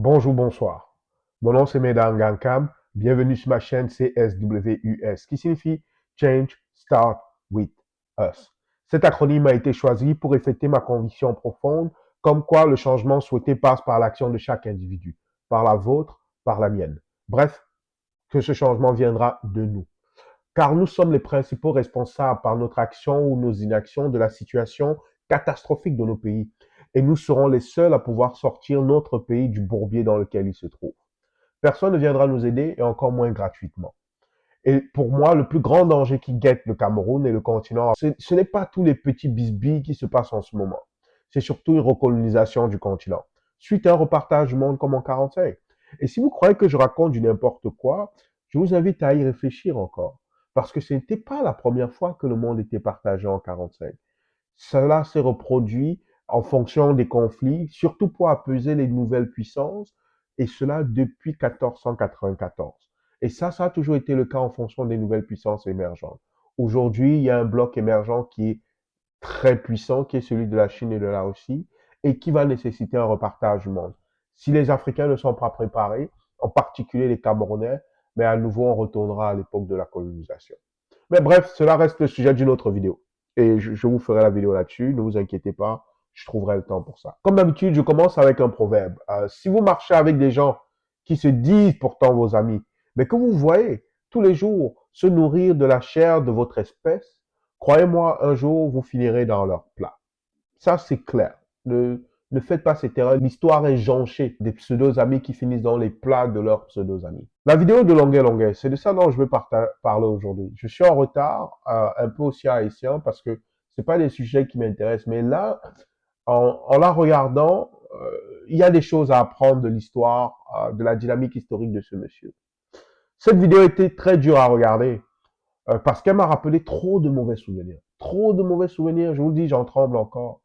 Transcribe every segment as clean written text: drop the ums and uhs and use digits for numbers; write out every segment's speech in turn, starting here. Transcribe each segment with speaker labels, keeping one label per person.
Speaker 1: Bonjour, bonsoir. Mon nom c'est Medan Gankam. Bienvenue sur ma chaîne CSWUS, qui signifie Change Start with Us. Cet acronyme a été choisi pour refléter ma conviction profonde, comme quoi le changement souhaité passe par l'action de chaque individu, par la vôtre, par la mienne. Bref, que ce changement viendra de nous. Car nous sommes les principaux responsables par notre action ou nos inactions de la situation catastrophique de nos pays. Et nous serons les seuls à pouvoir sortir notre pays du bourbier dans lequel il se trouve. Personne ne viendra nous aider et encore moins gratuitement. Et pour moi, le plus grand danger qui guette le Cameroun et le continent, ce n'est pas tous les petits bisbilles qui se passent en ce moment. C'est surtout une recolonisation du continent, suite à un repartage du monde comme en 45. Et si vous croyez que je raconte du n'importe quoi, je vous invite à y réfléchir encore. Parce que ce n'était pas la première fois que le monde était partagé en 45. Cela s'est reproduit en fonction des conflits, surtout pour apaiser les nouvelles puissances, et cela depuis 1494. Et ça a toujours été le cas en fonction des nouvelles puissances émergentes. Aujourd'hui, il y a un bloc émergent qui est très puissant, qui est celui de la Chine et de la Russie, et qui va nécessiter un repartage du monde. Si les Africains ne sont pas préparés, en particulier les Camerounais, mais à nouveau, on retournera à l'époque de la colonisation. Mais bref, cela reste le sujet d'une autre vidéo. Et je vous ferai la vidéo là-dessus, ne vous inquiétez pas, je trouverai le temps pour ça. Comme d'habitude, je commence avec un proverbe. Si vous marchez avec des gens qui se disent pourtant vos amis, mais que vous voyez tous les jours se nourrir de la chair de votre espèce, croyez-moi, un jour, vous finirez dans leur plat. Ça, c'est clair. Ne faites pas cette erreur. L'histoire est jonchée des pseudo-amis qui finissent dans les plats de leurs pseudo-amis. La vidéo de Longuet Longuet, c'est de ça dont je veux parler aujourd'hui. Je suis en retard, un peu aussi haïtien, parce que c'est pas des sujets qui m'intéressent. Mais là, en la regardant, il y a des choses à apprendre de l'histoire, de la dynamique historique de ce monsieur. Cette vidéo était très dure à regarder, parce qu'elle m'a rappelé trop de mauvais souvenirs. Trop de mauvais souvenirs, je vous le dis, j'en tremble encore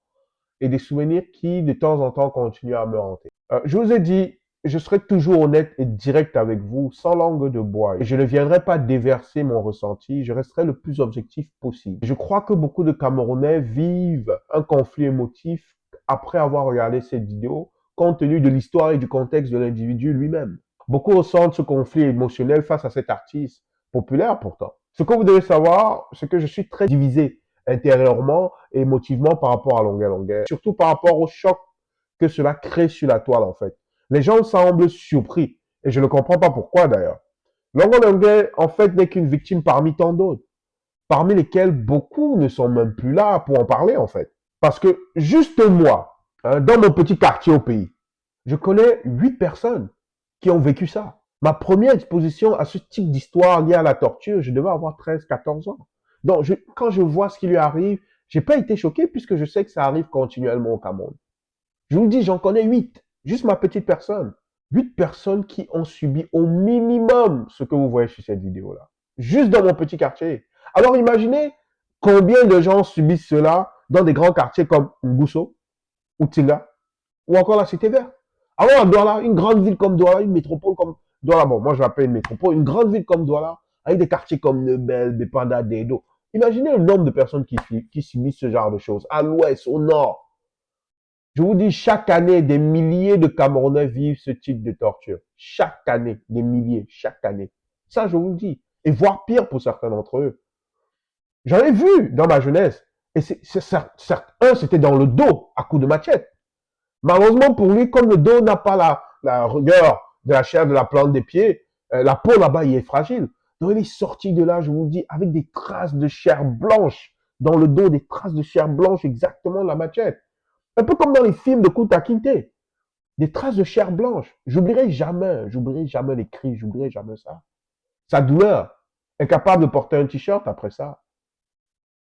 Speaker 1: et des souvenirs qui, de temps en temps, continuent à me hanter. Je vous ai dit, je serai toujours honnête et direct avec vous, sans langue de bois. Et je ne viendrai pas déverser mon ressenti, je resterai le plus objectif possible. Je crois que beaucoup de Camerounais vivent un conflit émotif après avoir regardé cette vidéo, compte tenu de l'histoire et du contexte de l'individu lui-même. Beaucoup ressentent ce conflit émotionnel face à cet artiste, populaire pourtant. Ce que vous devez savoir, c'est que je suis très divisé intérieurement et émotivement par rapport à Longuet Longuet. Surtout par rapport au choc que cela crée sur la toile, en fait. Les gens semblent surpris. Et je ne comprends pas pourquoi, d'ailleurs. Longuet Longuet, en fait, n'est qu'une victime parmi tant d'autres. Parmi lesquels beaucoup ne sont même plus là pour en parler, en fait. Parce que, juste moi, hein, dans mon petit quartier au pays, je connais 8 personnes qui ont vécu ça. Ma première exposition à ce type d'histoire liée à la torture, je devais avoir 13, 14 ans. Donc, quand je vois ce qui lui arrive, j'ai pas été choqué puisque je sais que ça arrive continuellement au Cameroun. Je vous le dis, j'en connais 8. Juste ma petite personne. 8 personnes qui ont subi au minimum ce que vous voyez sur cette vidéo-là. Juste dans mon petit quartier. Alors imaginez combien de gens subissent cela dans des grands quartiers comme Ngusso ou Tinga ou encore la Cité Verte. Alors à Douala, une grande ville comme Douala, une métropole comme Douala, bon, moi je l'appelle une métropole, une grande ville comme Douala, avec des quartiers comme Nebel, Bepanda, Dedo. Imaginez le nombre de personnes qui subissent ce genre de choses, à l'ouest, au nord. Je vous dis, chaque année, des milliers de Camerounais vivent ce type de torture. Chaque année, des milliers, chaque année. Ça, je vous le dis. Et voire pire pour certains d'entre eux. J'en ai vu dans ma jeunesse. Et un, c'était dans le dos, à coups de machette. Malheureusement pour lui, comme le dos n'a pas la rigueur de la chair de la plante des pieds, la peau là-bas, il est fragile. Donc il est sorti de là, je vous le dis, avec des traces de chair blanche dans le dos, des traces de chair blanche exactement de la machette. Un peu comme dans les films de Kunta Kinte. Des traces de chair blanche. J'oublierai jamais les cris, j'oublierai jamais ça. Sa douleur. Incapable de porter un t-shirt après ça.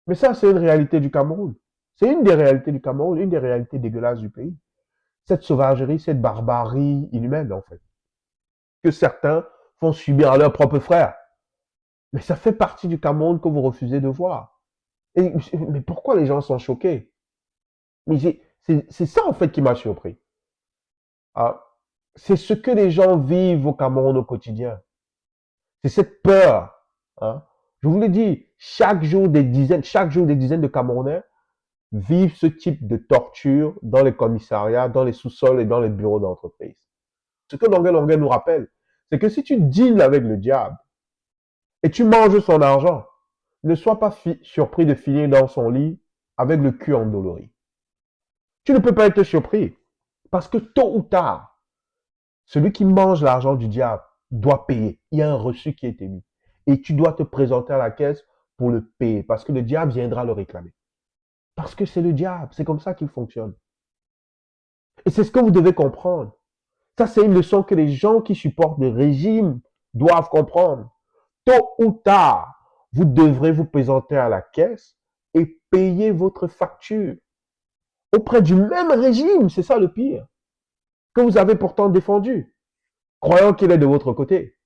Speaker 1: Mais ça, c'est une réalité du Cameroun. C'est une des réalités du Cameroun, une des réalités dégueulasses du pays. Cette sauvagerie, cette barbarie inhumaine, en fait, que certains font subir à leurs propres frères. Mais ça fait partie du Cameroun que vous refusez de voir. Mais pourquoi les gens sont choqués? Mais c'est ça, en fait, qui m'a surpris. Ah, c'est ce que les gens vivent au Cameroun au quotidien. C'est cette peur. Hein. Je vous l'ai dit, chaque jour des dizaines de Camerounais vivent ce type de torture dans les commissariats, dans les sous-sols et dans les bureaux d'entreprise. Ce que Longuet Longuet nous rappelle, c'est que si tu deals avec le diable et tu manges son argent, ne sois pas surpris de finir dans son lit avec le cul endolori. Tu ne peux pas être surpris parce que tôt ou tard, celui qui mange l'argent du diable doit payer. Il y a un reçu qui est émis. Et tu dois te présenter à la caisse pour le payer parce que le diable viendra le réclamer. Parce que c'est le diable, c'est comme ça qu'il fonctionne. Et c'est ce que vous devez comprendre. Ça, c'est une leçon que les gens qui supportent le régime doivent comprendre. Tôt ou tard, vous devrez vous présenter à la caisse et payer votre facture auprès du même régime, c'est ça le pire, que vous avez pourtant défendu, croyant qu'il est de votre côté.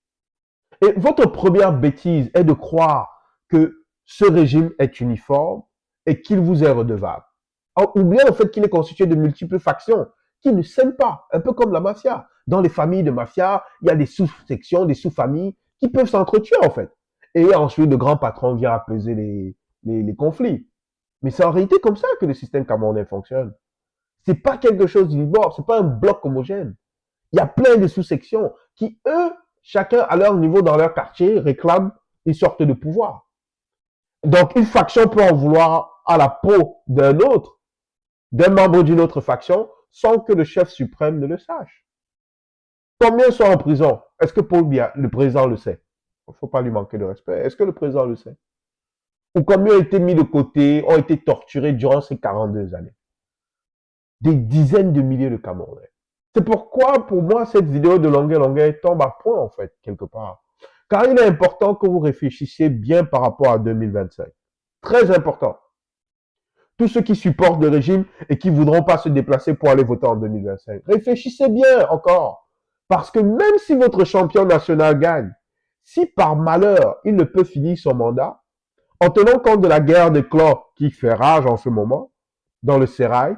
Speaker 1: Et votre première bêtise est de croire que ce régime est uniforme et qu'il vous est redevable. Oubliez le fait qu'il est constitué de multiples factions qui ne s'aiment pas, un peu comme la mafia. Dans les familles de mafia, il y a des sous-sections, des sous-familles qui peuvent s'entretuer en fait. Et ensuite, le grand patron vient apaiser les conflits. Mais c'est en réalité comme ça que le système camerounais fonctionne. C'est pas quelque chose d'univore, c'est pas un bloc homogène. Il y a plein de sous-sections qui, eux, chacun à leur niveau dans leur quartier, réclament une sorte de pouvoir. Donc, une faction peut en vouloir à la peau d'un autre, d'un membre d'une autre faction, sans que le chef suprême ne le sache. Combien sont en prison? Est-ce que Paul Biya, le président, le sait? Il ne faut pas lui manquer de respect. Est-ce que le président le sait? Ou combien ont été mis de côté, ont été torturés durant ces 42 années? Des dizaines de milliers de Camerounais. C'est pourquoi, pour moi, cette vidéo de Longuet Longuet tombe à point, en fait, quelque part. Car il est important que vous réfléchissiez bien par rapport à 2025. Très important. Tous ceux qui supportent le régime et qui ne voudront pas se déplacer pour aller voter en 2025. Réfléchissez bien encore. Parce que même si votre champion national gagne, si par malheur il ne peut finir son mandat, en tenant compte de la guerre des clans qui fait rage en ce moment, dans le sérail,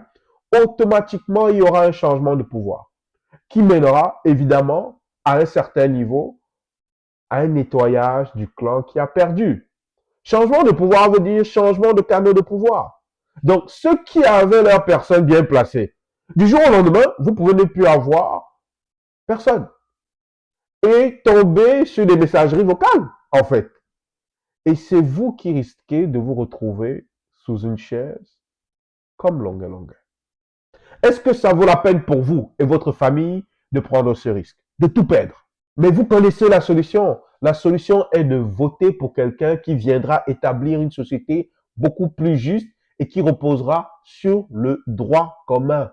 Speaker 1: automatiquement il y aura un changement de pouvoir qui mènera évidemment à un certain niveau à un nettoyage du clan qui a perdu. Changement de pouvoir veut dire changement de canaux de pouvoir. Donc, ceux qui avaient leur personne bien placée, du jour au lendemain, vous pouvez ne plus avoir personne. Et tomber sur des messageries vocales, en fait. Et c'est vous qui risquez de vous retrouver sous une chaise comme Longuet Longuet. Est-ce que ça vaut la peine pour vous et votre famille de prendre ce risque, de tout perdre? Mais vous connaissez la solution. La solution est de voter pour quelqu'un qui viendra établir une société beaucoup plus juste et qui reposera sur le droit commun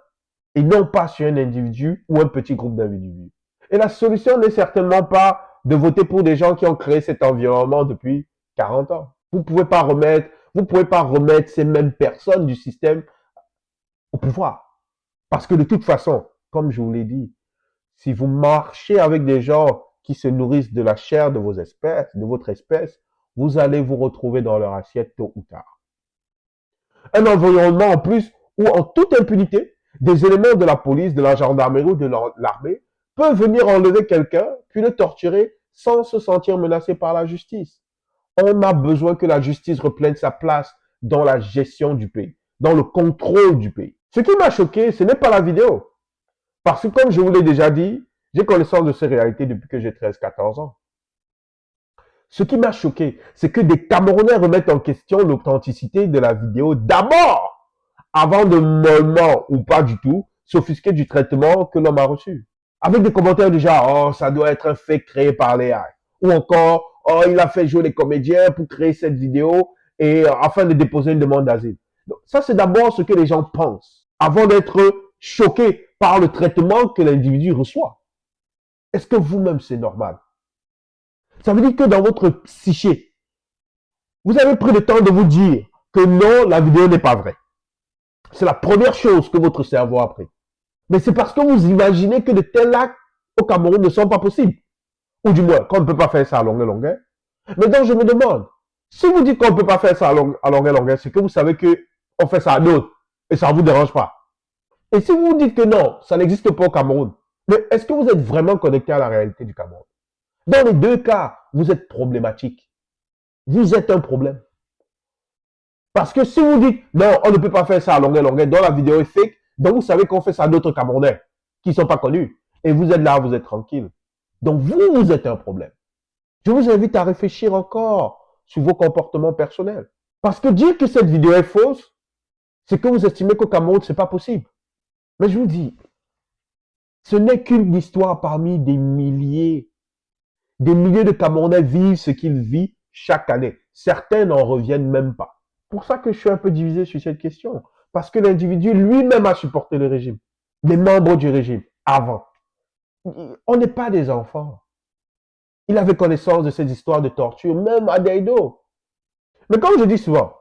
Speaker 1: et non pas sur un individu ou un petit groupe d'individus. Et la solution n'est certainement pas de voter pour des gens qui ont créé cet environnement depuis 40 ans. Vous ne pouvez pas remettre ces mêmes personnes du système au pouvoir. Parce que de toute façon, comme je vous l'ai dit, si vous marchez avec des gens qui se nourrissent de la chair de vos espèces, de votre espèce, vous allez vous retrouver dans leur assiette tôt ou tard. Un environnement en plus où, en toute impunité, des éléments de la police, de la gendarmerie ou de l'armée peuvent venir enlever quelqu'un, puis le torturer sans se sentir menacé par la justice. On a besoin que la justice reprenne sa place dans la gestion du pays, dans le contrôle du pays. Ce qui m'a choqué, ce n'est pas la vidéo. Parce que comme je vous l'ai déjà dit, j'ai connaissance de ces réalités depuis que j'ai 13-14 ans. Ce qui m'a choqué, c'est que des Camerounais remettent en question l'authenticité de la vidéo d'abord, avant de mollement ou pas du tout s'offusquer du traitement que l'homme a reçu. Avec des commentaires du genre, oh, ça doit être un fait créé par l'AI. Ou encore, oh, il a fait jouer les comédiens pour créer cette vidéo et afin de déposer une demande d'asile. Donc, ça, c'est d'abord ce que les gens pensent, avant d'être choqués par le traitement que l'individu reçoit. Est-ce que vous-même, c'est normal? Ça veut dire que dans votre psyché, vous avez pris le temps de vous dire que non, la vidéo n'est pas vraie. C'est la première chose que votre cerveau a appris. Mais c'est parce que vous imaginez que de tels actes au Cameroun ne sont pas possibles. Ou du moins, qu'on ne peut pas faire ça à Longuet Longuet. Mais donc, je me demande, si vous dites qu'on ne peut pas faire ça à Longuet Longuet, c'est que vous savez qu'on fait ça à d'autres et ça ne vous dérange pas. Et si vous dites que non, ça n'existe pas au Cameroun, mais est-ce que vous êtes vraiment connecté à la réalité du Cameroun? Dans les deux cas, vous êtes problématique. Vous êtes un problème. Parce que si vous dites, non, on ne peut pas faire ça à Longuet Longuet, dans la vidéo est fake, donc vous savez qu'on fait ça à d'autres Camerounais qui ne sont pas connus. et vous êtes là, vous êtes tranquille. Donc vous êtes un problème. Je vous invite à réfléchir encore sur vos comportements personnels. Parce que dire que cette vidéo est fausse, c'est que vous estimez qu'au Cameroun, c'est pas possible. Mais je vous dis, ce n'est qu'une histoire parmi des milliers. Des milliers de Camerounais vivent ce qu'ils vivent chaque année. Certains n'en reviennent même pas. C'est pour ça que je suis un peu divisé sur cette question. Parce que l'individu lui-même a supporté le régime. Les membres du régime, avant. On n'est pas des enfants. Il avait connaissance de ces histoires de torture, même à Daido. Mais comme je dis souvent,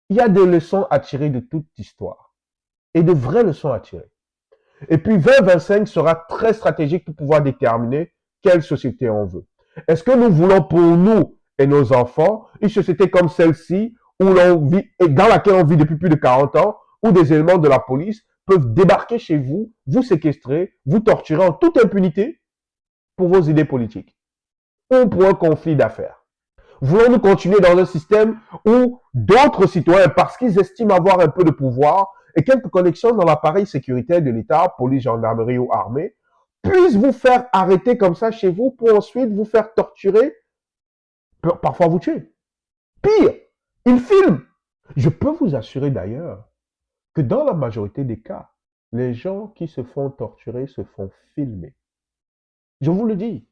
Speaker 1: il y a des leçons à tirer de toute histoire. Et de vraies leçons à tirer. Et puis 2025 sera très stratégique pour pouvoir déterminer quelle société on veut. Est-ce que nous voulons pour nous et nos enfants une société comme celle-ci où l'on vit et dans laquelle on vit depuis plus de 40 ans, où des éléments de la police peuvent débarquer chez vous, vous séquestrer, vous torturer en toute impunité pour vos idées politiques ou pour un conflit d'affaires? Voulons-nous continuer dans un système où d'autres citoyens, parce qu'ils estiment avoir un peu de pouvoir et quelques connexions dans l'appareil sécuritaire de l'État, police, gendarmerie ou armée, puissent vous faire arrêter comme ça chez vous pour ensuite vous faire torturer, parfois vous tuer? Pire, ils filment. Je peux vous assurer d'ailleurs que dans la majorité des cas, les gens qui se font torturer se font filmer. Je vous le dis.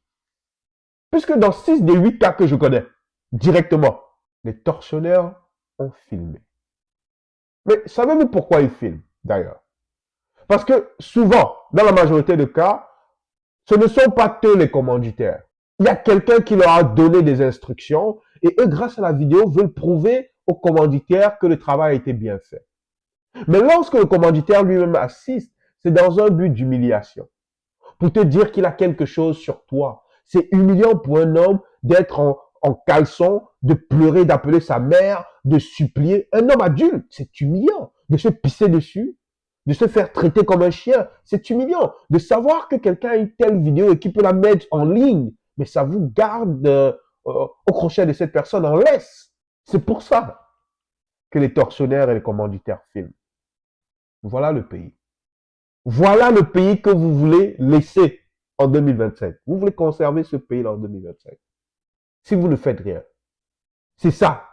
Speaker 1: Puisque dans 6 des 8 cas que je connais, directement, les tortionnaires ont filmé. Mais savez-vous pourquoi ils filment, d'ailleurs? Parce que souvent, dans la majorité des cas, ce ne sont pas eux les commanditaires. Il y a quelqu'un qui leur a donné des instructions et eux, grâce à la vidéo, veulent prouver aux commanditaires que le travail a été bien fait. Mais lorsque le commanditaire lui-même assiste, c'est dans un but d'humiliation. Pour te dire qu'il a quelque chose sur toi. C'est humiliant pour un homme d'être en caleçon, de pleurer, d'appeler sa mère, de supplier. Un homme adulte, c'est humiliant. De se pisser dessus, de se faire traiter comme un chien, c'est humiliant. De savoir que quelqu'un a une telle vidéo et qu'il peut la mettre en ligne, mais ça vous garde au crochet de cette personne en laisse. C'est pour ça que les tortionnaires et les commanditaires filment. Voilà le pays. Voilà le pays que vous voulez laisser en 2025. Vous voulez conserver ce pays-là en 2025. Si vous ne faites rien. C'est ça.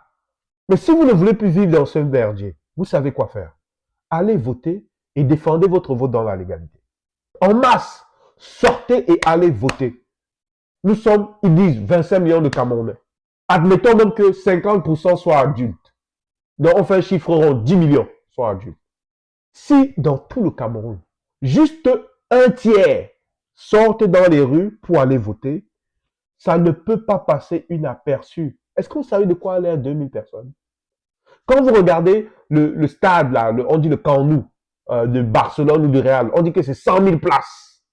Speaker 1: Mais si vous ne voulez plus vivre dans ce merdier, vous savez quoi faire. Allez voter et défendez votre vote dans la légalité. En masse, sortez et allez voter. Nous sommes, ils disent, 25 millions de Camerounais. Admettons même que 50% soient adultes. Donc on fait un chiffre rond, 10 millions soient adultes. Si dans tout le Cameroun, juste un tiers sortent dans les rues pour aller voter, ça ne peut pas passer inaperçu. Est-ce que vous savez de quoi aller à 2000 personnes? Quand vous regardez le stade, là, on dit le Camp Nou, de Barcelone ou de Real, on dit que c'est 100 000 places.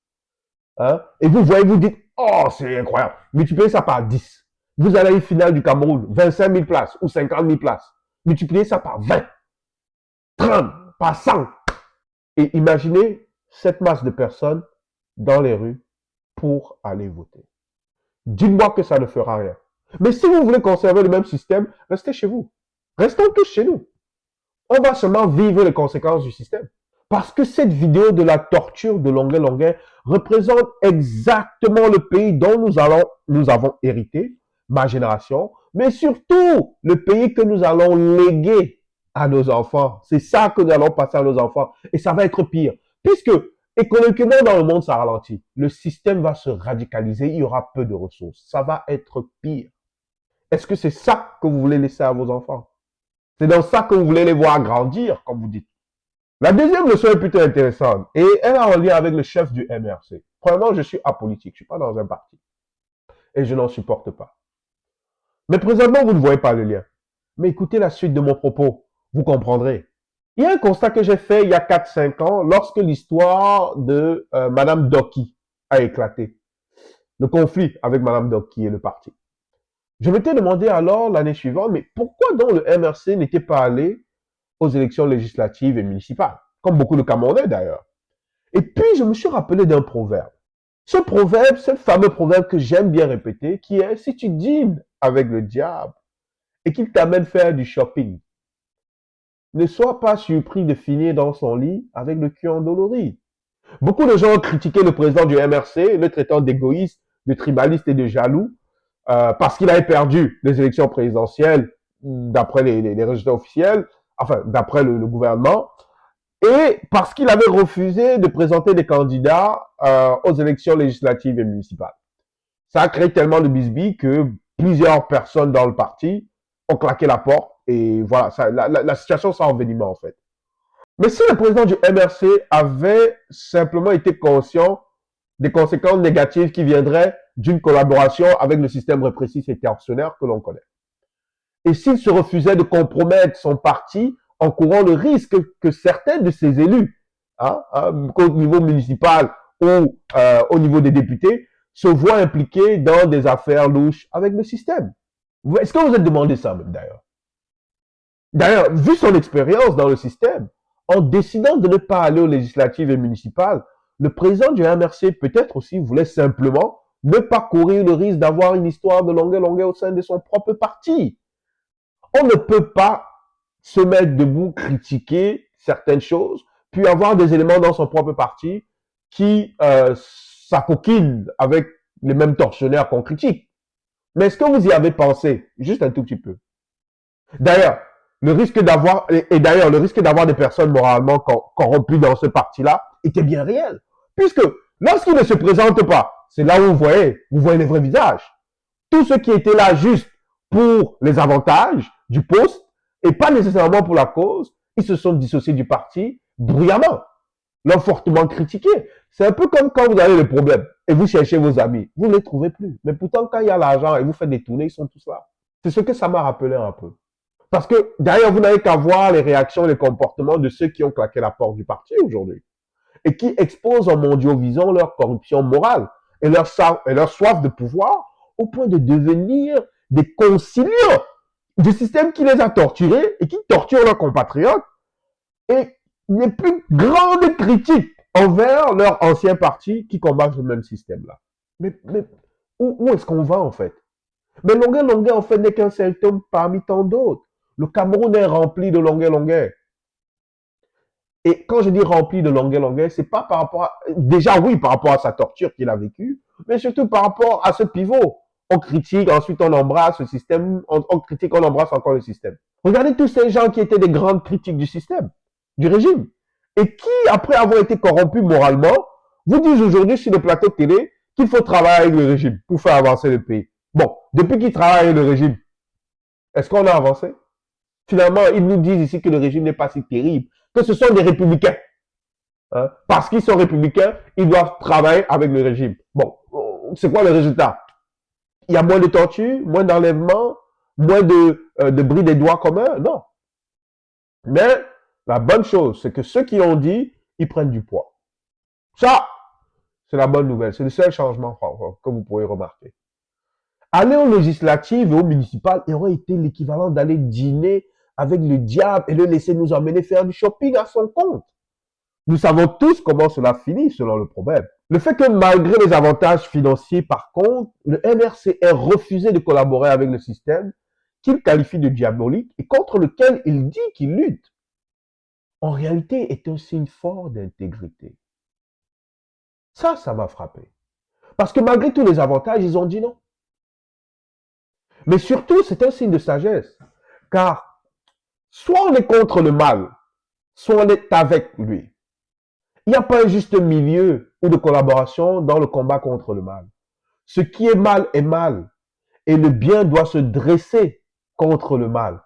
Speaker 1: Hein? Et vous voyez, vous dites, oh, c'est incroyable. Multipliez ça par 10. Vous allez à une finale du Cameroun, 25 000 places ou 50 000 places. Multipliez ça par 20, 30, par 100. Et imaginez cette masse de personnes dans les rues pour aller voter. Dites-moi que ça ne fera rien. Mais si vous voulez conserver le même système, restez chez vous. Restons tous chez nous. On va seulement vivre les conséquences du système. Parce que cette vidéo de la torture de Longuet Longuet représente exactement le pays dont nous avons hérité, ma génération, mais surtout le pays que nous allons léguer à nos enfants. C'est ça que nous allons passer à nos enfants. Et ça va être pire. Puisque économiquement dans le monde, ça ralentit. Le système va se radicaliser. Il y aura peu de ressources. Ça va être pire. Est-ce que c'est ça que vous voulez laisser à vos enfants? C'est dans ça que vous voulez les voir grandir, comme vous dites. La deuxième leçon est plutôt intéressante et elle a un lien avec le chef du MRC. Premièrement, je suis apolitique. Je ne suis pas dans un parti. Et je n'en supporte pas. Mais présentement, vous ne voyez pas le lien. Mais écoutez la suite de mon propos. Vous comprendrez. Il y a un constat que j'ai fait il y a 4-5 ans lorsque l'histoire de Madame Doki a éclaté. Le conflit avec Madame Doki et le parti. Je m'étais demandé alors l'année suivante, mais pourquoi donc le MRC n'était pas allé aux élections législatives et municipales, comme beaucoup de Camerounais d'ailleurs. Et puis je me suis rappelé d'un proverbe. Ce proverbe, ce fameux proverbe que j'aime bien répéter, qui est si tu dînes avec le diable et qu'il t'amène faire du shopping, ne sois pas surpris de finir dans son lit avec le cul endolori. Beaucoup de gens ont critiqué le président du MRC, le traitant d'égoïste, de tribaliste et de jaloux, parce qu'il avait perdu les élections présidentielles d'après les résultats officiels, enfin d'après le gouvernement, et parce qu'il avait refusé de présenter des candidats aux élections législatives et municipales. Ça a créé tellement de bisbilles que plusieurs personnes dans le parti ont claqué la porte et voilà, la situation s'est envenimée en fait. Mais si le président du MRC avait simplement été conscient des conséquences négatives qui viendraient d'une collaboration avec le système répressif et tortionnaire que l'on connaît, et s'il se refusait de compromettre son parti en courant le risque que certains de ses élus, au niveau municipal ou au niveau des députés, se voient impliqués dans des affaires louches avec le système. Est-ce que vous êtes demandé ça même d'ailleurs? D'ailleurs, vu son expérience dans le système, en décidant de ne pas aller aux législatives et municipales, le président du MRC peut-être aussi voulait simplement ne pas courir le risque d'avoir une histoire de longueur au sein de son propre parti. On ne peut pas se mettre debout, critiquer certaines choses, puis avoir des éléments dans son propre parti qui s'acoquinent avec les mêmes tortionnaires qu'on critique. Mais est-ce que vous y avez pensé? Juste un tout petit peu. D'ailleurs, le risque d'avoir, et d'ailleurs, le risque d'avoir des personnes moralement corrompues dans ce parti-là était bien réel. Puisque lorsqu'ils ne se présentent pas, c'est là où vous voyez les vrais visages. Tous ceux qui étaient là juste pour les avantages du poste et pas nécessairement pour la cause, ils se sont dissociés du parti bruyamment, l'ont fortement critiqué. C'est un peu comme quand vous avez le problème et vous cherchez vos amis, vous ne les trouvez plus. Mais pourtant, quand il y a l'argent et vous faites des tournées, ils sont tous là. C'est ce que ça m'a rappelé un peu. Parce que d'ailleurs, vous n'avez qu'à voir les réactions, les comportements de ceux qui ont claqué la porte du parti aujourd'hui et qui exposent en mondiovisant leur corruption morale et leur soif de pouvoir au point de devenir des conciliants du système qui les a torturés et qui torture leurs compatriotes et les plus grandes critiques envers leur ancien parti qui combattent le même système-là. Mais où est-ce qu'on va en fait? Mais longueur en fait n'est qu'un symptôme parmi tant d'autres. Le Cameroun est rempli de longueur. Et quand je dis rempli de longueur, c'est pas par rapport à, déjà oui, par rapport à sa torture qu'il a vécue, mais surtout par rapport à ce pivot. On critique, ensuite on embrasse le système, on critique, on embrasse encore le système. Regardez tous ces gens qui étaient des grandes critiques du système, du régime, et qui, après avoir été corrompus moralement, vous disent aujourd'hui sur le plateau de télé qu'il faut travailler avec le régime pour faire avancer le pays. Bon, depuis qu'ils travaillent avec le régime, est-ce qu'on a avancé? Finalement, ils nous disent ici que le régime n'est pas si terrible, que ce sont des républicains. Hein? Parce qu'ils sont républicains, ils doivent travailler avec le régime. Bon, c'est quoi le résultat? Il y a moins de torture, moins d'enlèvements, moins de bris des doigts communs? Non. Mais la bonne chose, c'est que ceux qui ont dit, ils prennent du poids. Ça, c'est la bonne nouvelle. C'est le seul changement que vous pourrez remarquer. Aller aux législatives et aux municipales aurait été l'équivalent d'aller dîner avec le diable et le laisser nous emmener faire du shopping à son compte. Nous savons tous comment cela finit selon le proverbe. Le fait que malgré les avantages financiers, par contre, le MRC ait refusé de collaborer avec le système qu'il qualifie de diabolique et contre lequel il dit qu'il lutte, en réalité est un signe fort d'intégrité. Ça m'a frappé. Parce que malgré tous les avantages, ils ont dit non. Mais surtout, c'est un signe de sagesse. Car soit on est contre le mal, soit on est avec lui. Il n'y a pas un juste milieu ou de collaboration dans le combat contre le mal. Ce qui est mal est mal. Et le bien doit se dresser contre le mal.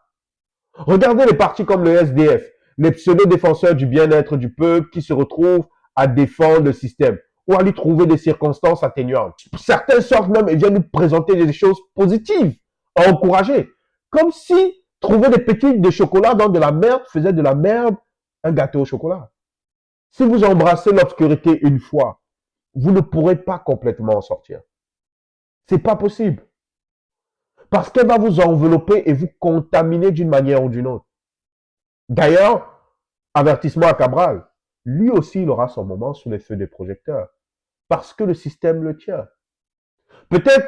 Speaker 1: Regardez les partis comme le SDF, les pseudo-défenseurs du bien-être du peuple qui se retrouvent à défendre le système ou à lui trouver des circonstances atténuantes. Certains sortent même et viennent nous présenter des choses positives, à encourager. Comme si trouver des pépites de chocolat dans de la merde faisait de la merde un gâteau au chocolat. Si vous embrassez l'obscurité une fois, vous ne pourrez pas complètement en sortir. C'est pas possible. Parce qu'elle va vous envelopper et vous contaminer d'une manière ou d'une autre. D'ailleurs, avertissement à Cabral, lui aussi il aura son moment sous les feux des projecteurs. Parce que le système le tient. Peut-être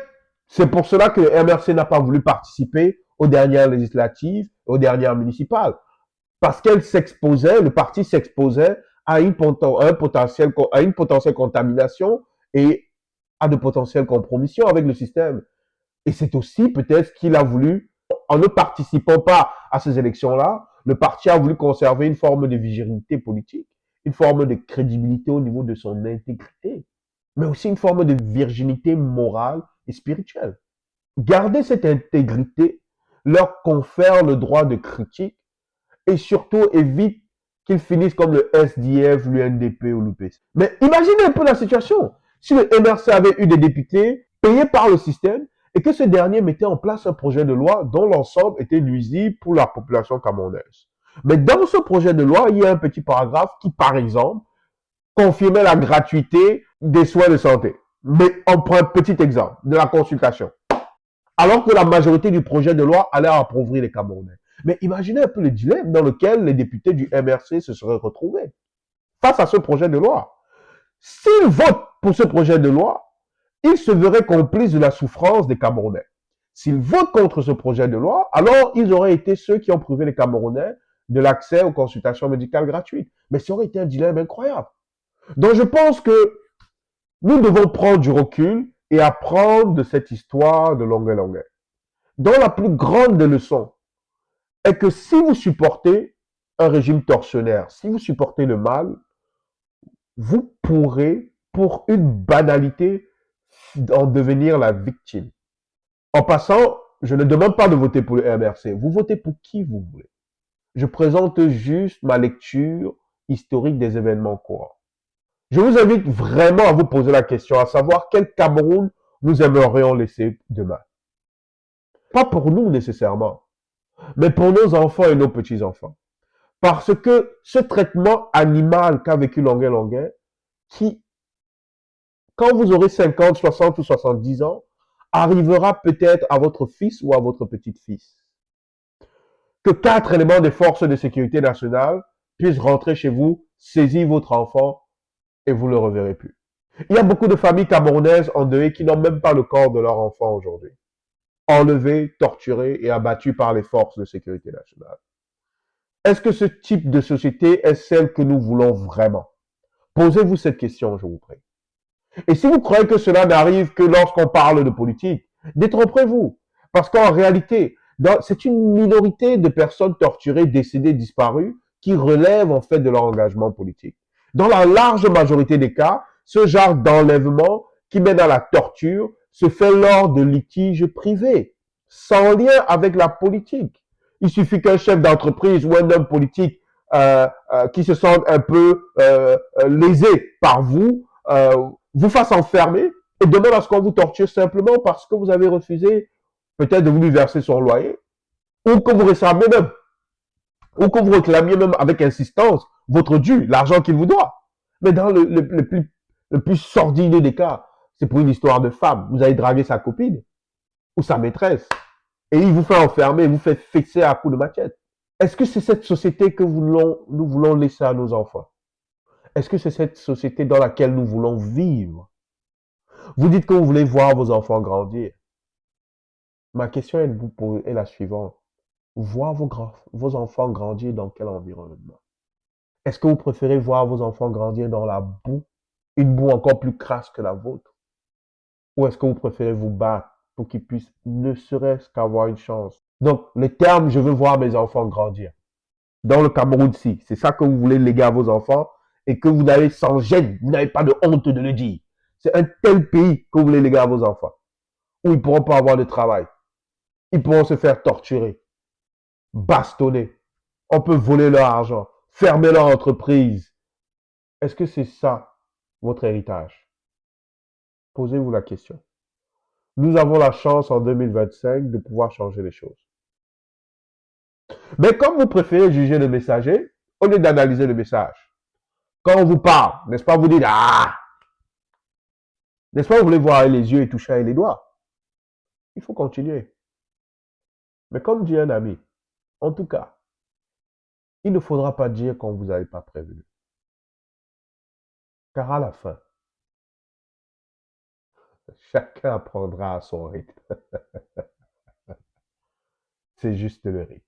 Speaker 1: c'est pour cela que le MRC n'a pas voulu participer aux dernières législatives, aux dernières municipales. Parce qu'elle s'exposait, le parti s'exposait à une potentielle contamination et à de potentielles compromissions avec le système. Et c'est aussi peut-être ce qu'il a voulu, en ne participant pas à ces élections-là, le parti a voulu conserver une forme de virginité politique, une forme de crédibilité au niveau de son intégrité, mais aussi une forme de virginité morale et spirituelle. Garder cette intégrité leur confère le droit de critique et surtout évite qu'ils finissent comme le SDF, l'UNDP ou l'UPC. Mais imaginez un peu la situation. Si le MRC avait eu des députés payés par le système et que ce dernier mettait en place un projet de loi dont l'ensemble était nuisible pour la population camerounaise. Mais dans ce projet de loi, il y a un petit paragraphe qui, par exemple, confirmait la gratuité des soins de santé. Mais on prend un petit exemple de la consultation. Alors que la majorité du projet de loi allait appauvrir les Camerounais. Mais imaginez un peu le dilemme dans lequel les députés du MRC se seraient retrouvés face à ce projet de loi. S'ils votent pour ce projet de loi, ils se verraient complices de la souffrance des Camerounais. S'ils votent contre ce projet de loi, alors ils auraient été ceux qui ont privé les Camerounais de l'accès aux consultations médicales gratuites. Mais ça aurait été un dilemme incroyable. Donc je pense que nous devons prendre du recul et apprendre de cette histoire de longueur longueur. Dont la plus grande des leçons est que si vous supportez un régime tortionnaire, si vous supportez le mal, vous pourrez, pour une banalité, en devenir la victime. En passant, je ne demande pas de voter pour le MRC. Vous votez pour qui vous voulez. Je présente juste ma lecture historique des événements courants. Je vous invite vraiment à vous poser la question, à savoir quel Cameroun nous aimerions laisser demain. Pas pour nous nécessairement, mais pour nos enfants et nos petits-enfants. Parce que ce traitement animal qu'a vécu Longuet Longuet, qui, quand vous aurez 50, 60 ou 70 ans, arrivera peut-être à votre fils ou à votre petite-fils. Que 4 éléments des forces de sécurité nationale puissent rentrer chez vous, saisir votre enfant et vous ne le reverrez plus. Il y a beaucoup de familles camerounaises endeuillées qui n'ont même pas le corps de leur enfant aujourd'hui. Enlevés, torturés et abattus par les forces de sécurité nationale. Est-ce que ce type de société est celle que nous voulons vraiment? Posez-vous cette question, je vous prie. Et si vous croyez que cela n'arrive que lorsqu'on parle de politique, détrompez-vous. Parce qu'en réalité, c'est une minorité de personnes torturées, décédées, disparues, qui relèvent en fait de leur engagement politique. Dans la large majorité des cas, ce genre d'enlèvement qui mène à la torture se fait lors de litiges privés, sans lien avec la politique. Il suffit qu'un chef d'entreprise ou un homme politique qui se sente un peu lésé par vous, vous fasse enfermer et demande à ce qu'on vous torture simplement parce que vous avez refusé peut-être de vous lui verser son loyer, ou que vous réclamez même, ou que vous réclamiez même avec insistance votre dû, l'argent qu'il vous doit. Mais dans le plus sordide des cas, c'est pour une histoire de femme. Vous avez dragué sa copine ou sa maîtresse et il vous fait enfermer, vous fait fixer à coups de machette. Est-ce que c'est cette société que nous voulons laisser à nos enfants? Est-ce que c'est cette société dans laquelle nous voulons vivre? Vous dites que vous voulez voir vos enfants grandir. Ma question est la suivante. Voir vos enfants grandir dans quel environnement? Est-ce que vous préférez voir vos enfants grandir dans la boue, une boue encore plus crasse que la vôtre? Ou est-ce que vous préférez vous battre pour qu'ils puissent ne serait-ce qu'avoir une chance? Donc, le terme je veux voir mes enfants grandir. Dans le Cameroun-ci, c'est ça que vous voulez léguer à vos enfants et que vous n'avez sans gêne, vous n'avez pas de honte de le dire. C'est un tel pays que vous voulez léguer à vos enfants, où ils ne pourront pas avoir de travail. Ils pourront se faire torturer, bastonner. On peut voler leur argent, fermer leur entreprise. Est-ce que c'est ça, votre héritage? Posez-vous la question. Nous avons la chance en 2025 de pouvoir changer les choses. Mais comme vous préférez juger le messager, au lieu d'analyser le message, quand on vous parle, n'est-ce pas, vous dites ah, n'est-ce pas, vous voulez voir les yeux et toucher avec les doigts. Il faut continuer. Mais comme dit un ami, en tout cas, il ne faudra pas dire qu'on ne vous avait pas prévenu. Car à la fin, chacun apprendra à son rythme. C'est juste le rythme.